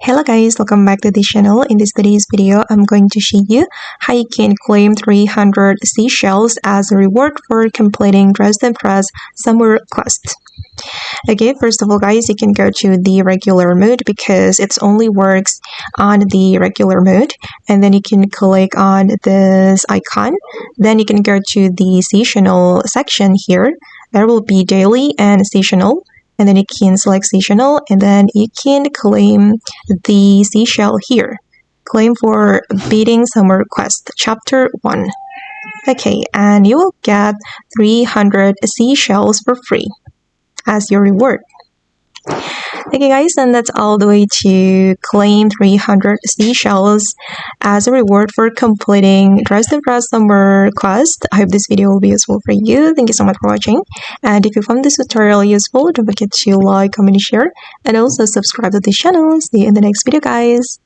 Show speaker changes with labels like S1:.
S1: Hello guys, welcome back to this channel. In today's video, I'm going to show you how you can claim 300 seashells as a reward for completing Dress and Press summer quest. Okay, first of all guys, you can go to the regular mode because it only works on the regular mode, and then you can click on this icon. Then you can go to the seasonal section here. There will be daily and seasonal. And then you can select seasonal, and then you can claim the seashell here. Claim for beating summer quest chapter 1. Okay, and you will get 300 seashells for free as your reward. Okay guys, and that's all the way to claim 300 seashells as a reward for completing Dress and Press summer quest. I hope this video will be useful for you. Thank you so much for watching, and if you found this tutorial useful, don't forget to like, comment, share, and also subscribe to this channel. See you in the next video guys.